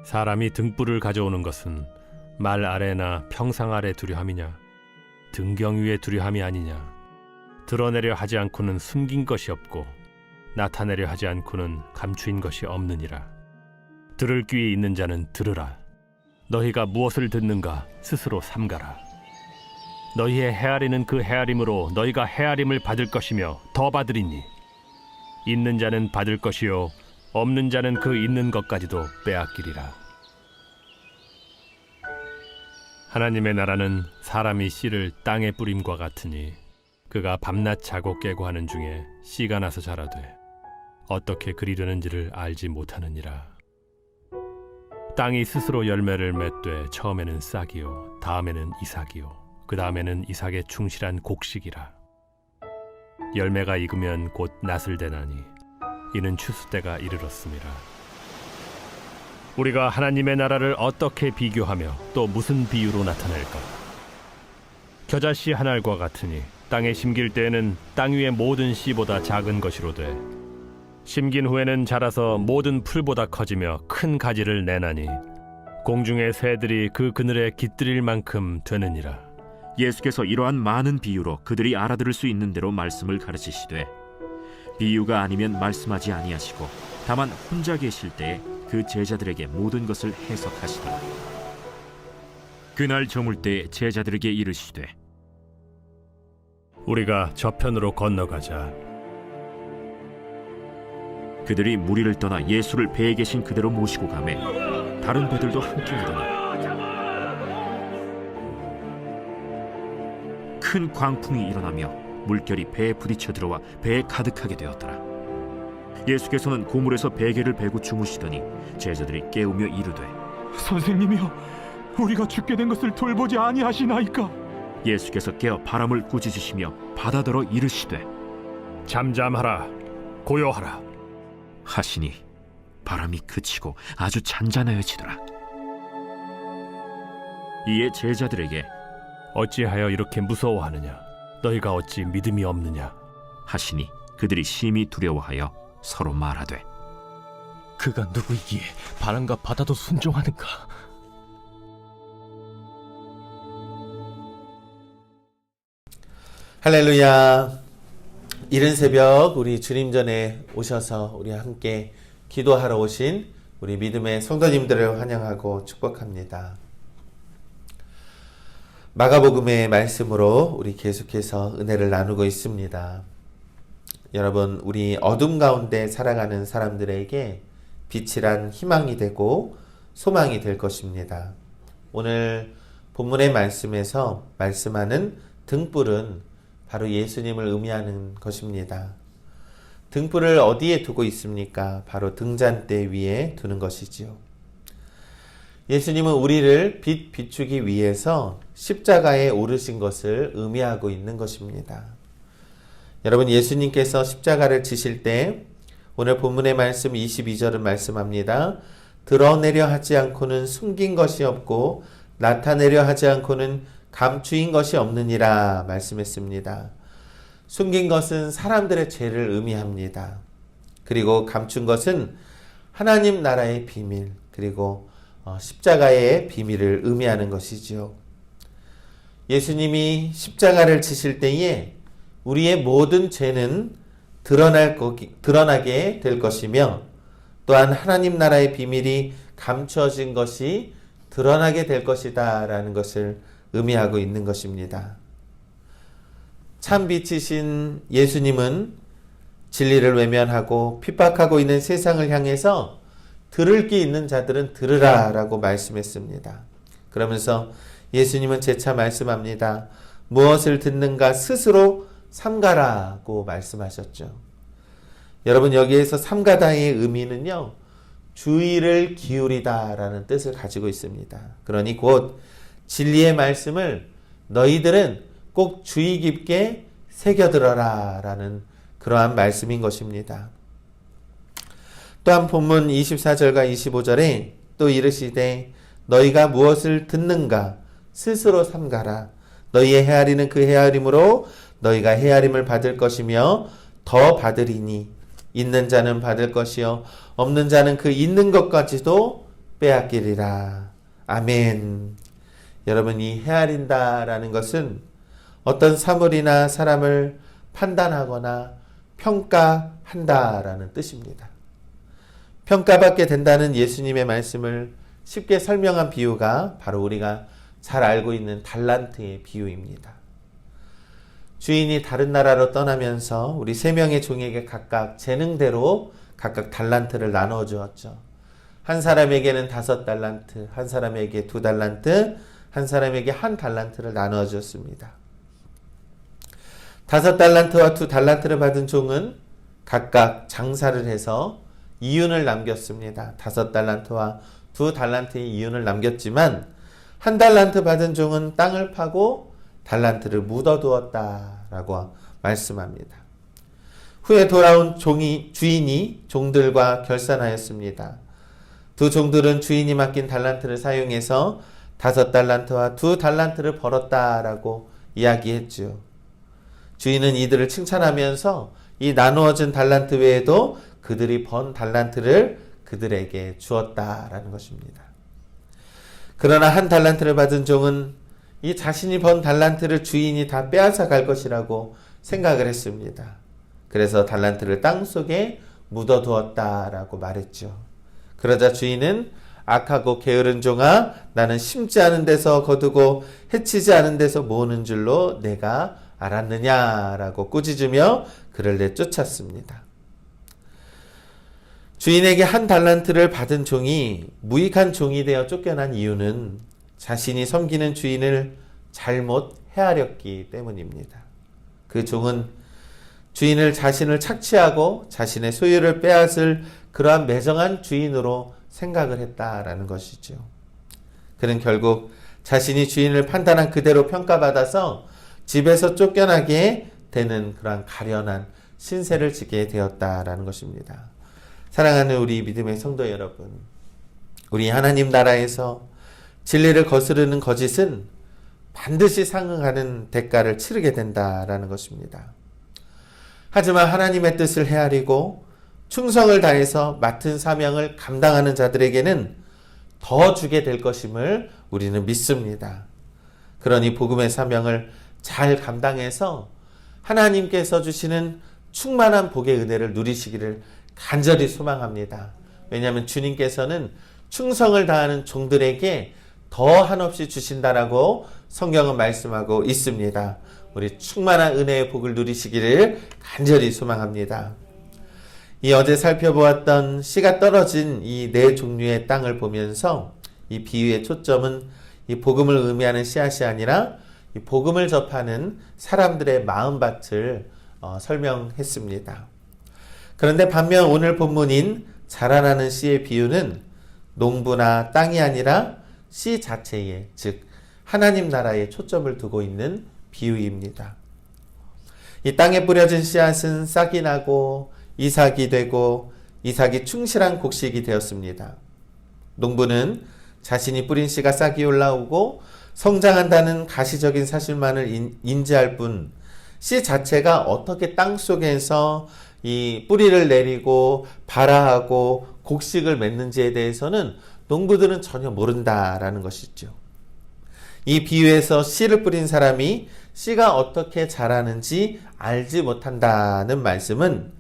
사람이 등불을 가져오는 것은 말 아래나 평상 아래 두려 함이냐? 등경 위에 두려 함이 아니냐? 드러내려 하지 않고는 숨긴 것이 없고 나타내려 하지 않고는 감추인 것이 없느니라. 들을 귀에 있는 자는 들으라. 너희가 무엇을 듣는가 스스로 삼가라. 너희의 헤아리는 그 헤아림으로 너희가 헤아림을 받을 것이며 더 받으리니 있는 자는 받을 것이요 없는 자는 그 있는 것까지도 빼앗기리라. 하나님의 나라는 사람이 씨를 땅에 뿌림과 같으니 그가 밤낮 자고 깨고 하는 중에 씨가 나서 자라되 어떻게 그리 되는지를 알지 못하느니라. 땅이 스스로 열매를 맺되 처음에는 싹이요 다음에는 이삭이요 그 다음에는 이삭의 충실한 곡식이라. 열매가 익으면 곧 낫을 대나니 이는 추수 때가 이르렀음이라. 우리가 하나님의 나라를 어떻게 비교하며 또 무슨 비유로 나타낼까? 겨자씨 한 알과 같으니 땅에 심길 때에는 땅 위의 모든 씨보다 작은 것이로되 심긴 후에는 자라서 모든 풀보다 커지며 큰 가지를 내나니 공중의 새들이 그 그늘에 깃들일 만큼 되느니라. 예수께서 이러한 많은 비유로 그들이 알아들을 수 있는 대로 말씀을 가르치시되 비유가 아니면 말씀하지 아니하시고 다만 혼자 계실 때에 그 제자들에게 모든 것을 해석하시더라. 그날 저물 때 제자들에게 이르시되 우리가 저편으로 건너가자. 그들이 무리를 떠나 예수를 배에 계신 그대로 모시고 가매 다른 배들도 함께 오더니 큰 광풍이 일어나며 물결이 배에 부딪혀 들어와 배에 가득하게 되었더라. 예수께서는 고물에서 베개를 베고 주무시더니 제자들이 깨우며 이르되 선생님이여, 우리가 죽게 된 것을 돌보지 아니하시나이까? 예수께서 깨어 바람을 꾸짖으시며 바다더러 이르시되 잠잠하라 고요하라 하시니 바람이 그치고 아주 잔잔하여지더라. 이에 제자들에게 어찌하여 이렇게 무서워하느냐? 너희가 어찌 믿음이 없느냐? 하시니 그들이 심히 두려워하여 서로 말하되 그가 누구이기에 바람과 바다도 순종하는가? 할렐루야. 이른 새벽 우리 주님 전에 오셔서 우리 함께 기도하러 오신 우리 믿음의 성도님들을 환영하고 축복합니다. 마가복음의 말씀으로 우리 계속해서 은혜를 나누고 있습니다. 여러분, 우리 어둠 가운데 살아가는 사람들에게 빛이란 희망이 되고 소망이 될 것입니다. 오늘 본문의 말씀에서 말씀하는 등불은 바로 예수님을 의미하는 것입니다. 등불을 어디에 두고 있습니까? 바로 등잔대 위에 두는 것이지요. 예수님은 우리를 비추기 위해서 십자가에 오르신 것을 의미하고 있는 것입니다. 여러분, 예수님께서 십자가를 지실 때 오늘 본문의 말씀 22절은 말씀합니다. 드러내려 하지 않고는 숨긴 것이 없고 나타내려 하지 않고는 감추인 것이 없느니라 말씀했습니다. 숨긴 것은 사람들의 죄를 의미합니다. 그리고 감춘 것은 하나님 나라의 비밀, 그리고 십자가의 비밀을 의미하는 것이지요. 예수님이 십자가를 지실 때에 우리의 모든 죄는 드러나게 될 것이며 또한 하나님 나라의 비밀이 감추어진 것이 드러나게 될 것이다 라는 것을 의미하고 있는 것입니다. 참 빛이신 예수님은 진리를 외면하고 핍박하고 있는 세상을 향해서 들을 귀 있는 자들은 들으라 라고 말씀했습니다. 그러면서 예수님은 재차 말씀합니다. 무엇을 듣는가 스스로 삼가라고 말씀하셨죠. 여러분, 여기에서 삼가다의 의미는요, 주의를 기울이다 라는 뜻을 가지고 있습니다. 그러니 곧 진리의 말씀을 너희들은 꼭 주의 깊게 새겨들어라 라는 그러한 말씀인 것입니다. 또한 본문 24절과 25절에 또 이르시되 너희가 무엇을 듣는가 스스로 삼가라. 너희의 헤아리는 그 헤아림으로 너희가 헤아림을 받을 것이며 더 받으리니 있는 자는 받을 것이요 없는 자는 그 있는 것까지도 빼앗기리라. 아멘. 여러분, 이 헤아린다라는 것은 어떤 사물이나 사람을 판단하거나 평가한다라는 뜻입니다. 평가받게 된다는 예수님의 말씀을 쉽게 설명한 비유가 바로 우리가 잘 알고 있는 달란트의 비유입니다. 주인이 다른 나라로 떠나면서 우리 3명의 종에게 각각 재능대로 각각 달란트를 나누어 주었죠. 한 사람에게는 5달란트, 한 사람에게 2달란트, 한 사람에게 1달란트를 나누어 주었습니다. 5달란트와 2달란트를 받은 종은 각각 장사를 해서 이윤을 남겼습니다. 5달란트와 2달란트의 이윤을 남겼지만 1달란트 받은 종은 땅을 파고 달란트를 묻어두었다라고 말씀합니다. 후에 돌아온 주인이 종들과 결산하였습니다. 2 종들은 주인이 맡긴 달란트를 사용해서 5달란트와 2달란트를 벌었다라고 이야기했죠. 주인은 이들을 칭찬하면서 이 나누어진 달란트 외에도 그들이 번 달란트를 그들에게 주었다라는 것입니다. 그러나 1달란트를 받은 종은 이 자신이 번 달란트를 주인이 다 빼앗아 갈 것이라고 생각을 했습니다. 그래서 달란트를 땅속에 묻어두었다라고 말했죠. 그러자 주인은 악하고 게으른 종아, 나는 심지 않은 데서 거두고 해치지 않은 데서 모으는 줄로 내가 알았느냐라고 꾸짖으며 그를 내쫓았습니다. 주인에게 1달란트를 받은 종이 무익한 종이 되어 쫓겨난 이유는 자신이 섬기는 주인을 잘못 헤아렸기 때문입니다. 그 종은 주인을 자신을 착취하고 자신의 소유를 빼앗을 그러한 매정한 주인으로 생각을 했다라는 것이죠. 그는 결국 자신이 주인을 판단한 그대로 평가받아서 집에서 쫓겨나게 되는 그러한 가련한 신세를 지게 되었다라는 것입니다. 사랑하는 우리 믿음의 성도 여러분, 우리 하나님 나라에서 진리를 거스르는 거짓은 반드시 상응하는 대가를 치르게 된다라는 것입니다. 하지만 하나님의 뜻을 헤아리고 충성을 다해서 맡은 사명을 감당하는 자들에게는 더 주게 될 것임을 우리는 믿습니다. 그러니 복음의 사명을 잘 감당해서 하나님께서 주시는 충만한 복의 은혜를 누리시기를 간절히 소망합니다. 왜냐하면 주님께서는 충성을 다하는 종들에게 더 한없이 주신다라고 성경은 말씀하고 있습니다. 우리 충만한 은혜의 복을 누리시기를 간절히 소망합니다. 이 어제 살펴보았던 씨가 떨어진 이 4종류의 땅을 보면서 이 비유의 초점은 이 복음을 의미하는 씨앗이 아니라 이 복음을 접하는 사람들의 마음밭을 설명했습니다. 그런데 반면 오늘 본문인 자라나는 씨의 비유는 농부나 땅이 아니라 씨 자체에, 즉 하나님 나라에 초점을 두고 있는 비유입니다. 이 땅에 뿌려진 씨앗은 싹이 나고 이삭이 되고 이삭이 충실한 곡식이 되었습니다. 농부는 자신이 뿌린 씨가 싹이 올라오고 성장한다는 가시적인 사실만을 인지할 뿐 씨 자체가 어떻게 땅 속에서 이 뿌리를 내리고 발화하고 곡식을 맺는지에 대해서는 농부들은 전혀 모른다라는 것이죠. 이 비유에서 씨를 뿌린 사람이 씨가 어떻게 자라는지 알지 못한다는 말씀은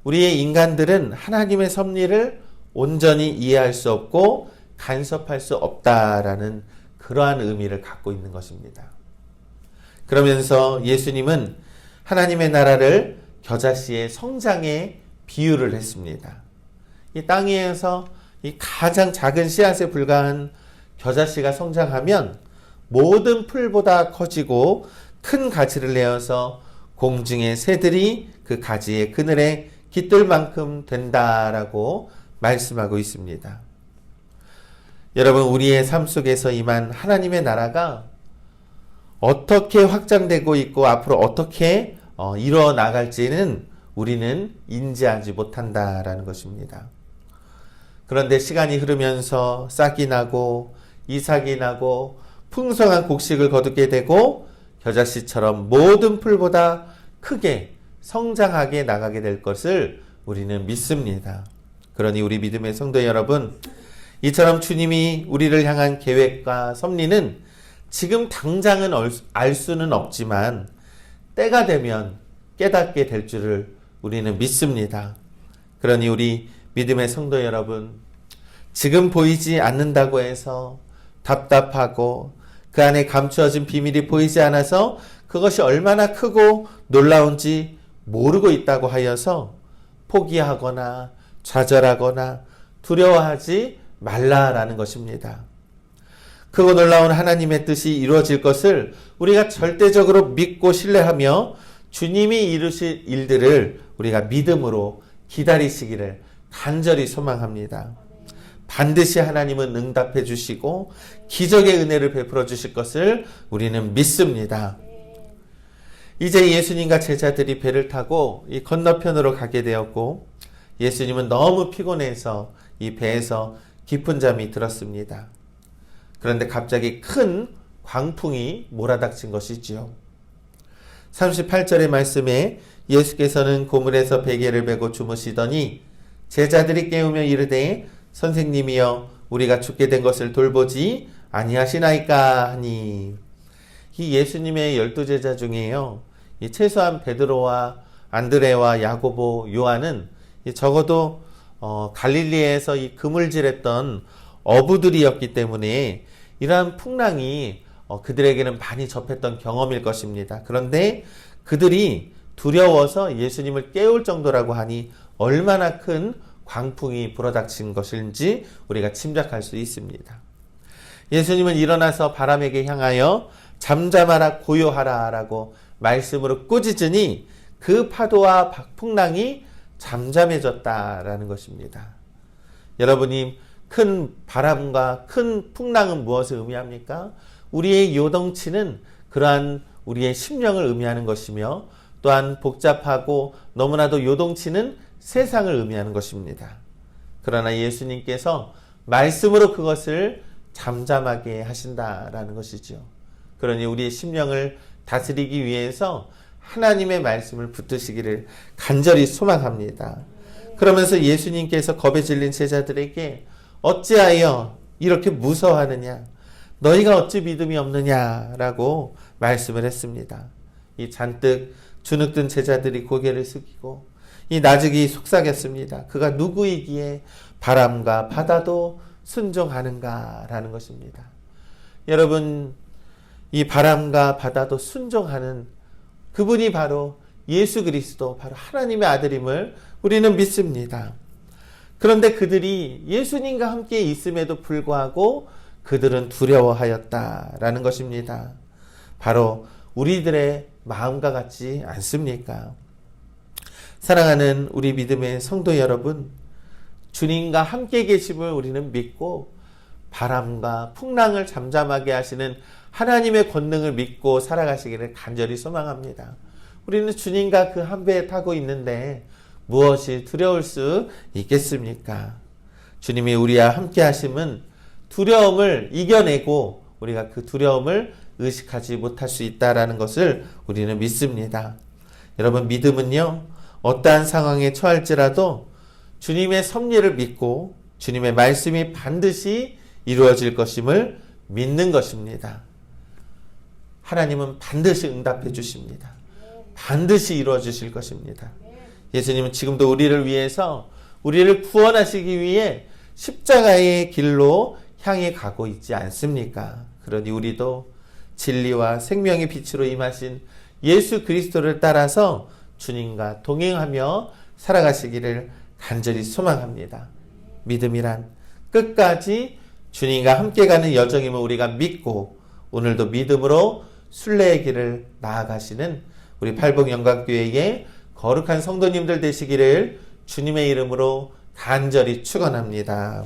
우리의 인간들은 하나님의 섭리를 온전히 이해할 수 없고 간섭할 수 없다라는 그러한 의미를 갖고 있는 것입니다. 그러면서 예수님은 하나님의 나라를 겨자씨의 성장에 비유를 했습니다. 이 땅에서 이 가장 작은 씨앗에 불과한 겨자씨가 성장하면 모든 풀보다 커지고 큰 가지를 내어서 공중의 새들이 그 가지의 그늘에 깃들 만큼 된다라고 말씀하고 있습니다. 여러분, 우리의 삶 속에서 임한 하나님의 나라가 어떻게 확장되고 있고 앞으로 어떻게 이루어 나갈지는 우리는 인지하지 못한다라는 것입니다. 그런데 시간이 흐르면서 싹이 나고 이삭이 나고 풍성한 곡식을 거두게 되고 겨자씨처럼 모든 풀보다 크게 성장하게 나가게 될 것을 우리는 믿습니다. 그러니 우리 믿음의 성도 여러분, 이처럼 주님이 우리를 향한 계획과 섭리는 지금 당장은 알 수는 없지만 때가 되면 깨닫게 될 줄을 우리는 믿습니다. 그러니 우리 믿음의 성도 여러분, 지금 보이지 않는다고 해서 답답하고 그 안에 감추어진 비밀이 보이지 않아서 그것이 얼마나 크고 놀라운지 모르고 있다고 하여서 포기하거나 좌절하거나 두려워하지 말라라는 것입니다. 크고 놀라운 하나님의 뜻이 이루어질 것을 우리가 절대적으로 믿고 신뢰하며 주님이 이루실 일들을 우리가 믿음으로 기다리시기를 간절히 소망합니다. 반드시 하나님은 응답해 주시고 기적의 은혜를 베풀어 주실 것을 우리는 믿습니다. 이제 예수님과 제자들이 배를 타고 이 건너편으로 가게 되었고 예수님은 너무 피곤해서 이 배에서 깊은 잠이 들었습니다. 그런데 갑자기 큰 광풍이 몰아닥친 것이지요. 38절의 말씀에 예수께서는 고물에서 베개를 베고 주무시더니 제자들이 깨우며 이르되 선생님이여 우리가 죽게 된 것을 돌보지 아니하시나이까 하니, 이 예수님의 12제자 중에요, 이 최소한 베드로와 안드레와 야고보, 요한은 적어도 갈릴리에서 이 그물질했던 어부들이었기 때문에 이러한 풍랑이 그들에게는 많이 접했던 경험일 것입니다. 그런데 그들이 두려워서 예수님을 깨울 정도라고 하니 얼마나 큰 광풍이 불어닥친 것인지 우리가 짐작할 수 있습니다. 예수님은 일어나서 바람에게 향하여 잠잠하라 고요하라 라고 말씀으로 꾸짖으니 그 파도와 풍랑이 잠잠해졌다라는 것입니다. 여러분이 큰 바람과 큰 풍랑은 무엇을 의미합니까? 우리의 요동치는 그러한 우리의 심령을 의미하는 것이며 또한 복잡하고 너무나도 요동치는 세상을 의미하는 것입니다. 그러나 예수님께서 말씀으로 그것을 잠잠하게 하신다라는 것이죠. 그러니 우리의 심령을 다스리기 위해서 하나님의 말씀을 붙드시기를 간절히 소망합니다. 그러면서 예수님께서 겁에 질린 제자들에게 어찌하여 이렇게 무서워하느냐, 너희가 어찌 믿음이 없느냐라고 말씀을 했습니다. 이 잔뜩 주눅든 제자들이 고개를 숙이고 이 나직이 속삭였습니다. 그가 누구이기에 바람과 바다도 순종하는가라는 것입니다. 여러분, 이 바람과 바다도 순종하는 그분이 바로 예수 그리스도, 바로 하나님의 아들임을 우리는 믿습니다. 그런데 그들이 예수님과 함께 있음에도 불구하고 그들은 두려워하였다라는 것입니다. 바로 우리들의 마음과 같지 않습니까? 사랑하는 우리 믿음의 성도 여러분, 주님과 함께 계심을 우리는 믿고 바람과 풍랑을 잠잠하게 하시는 하나님의 권능을 믿고 살아가시기를 간절히 소망합니다. 우리는 주님과 그 한 배에 타고 있는데 무엇이 두려울 수 있겠습니까? 주님이 우리와 함께 하심은 두려움을 이겨내고 우리가 그 두려움을 의식하지 못할 수 있다라는 것을 우리는 믿습니다. 여러분, 믿음은요, 어떠한 상황에 처할지라도 주님의 섭리를 믿고 주님의 말씀이 반드시 이루어질 것임을 믿는 것입니다. 하나님은 반드시 응답해 주십니다. 반드시 이루어 주실 것입니다. 예수님은 지금도 우리를 위해서 우리를 구원하시기 위해 십자가의 길로 향해 가고 있지 않습니까? 그러니 우리도 진리와 생명의 빛으로 임하신 예수 그리스도를 따라서 주님과 동행하며 살아가시기를 간절히 소망합니다. 믿음이란 끝까지 주님과 함께 가는 여정임을 우리가 믿고 오늘도 믿음으로 순례의 길을 나아가시는 우리 팔복영광교회의 거룩한 성도님들 되시기를 주님의 이름으로 간절히 축원합니다.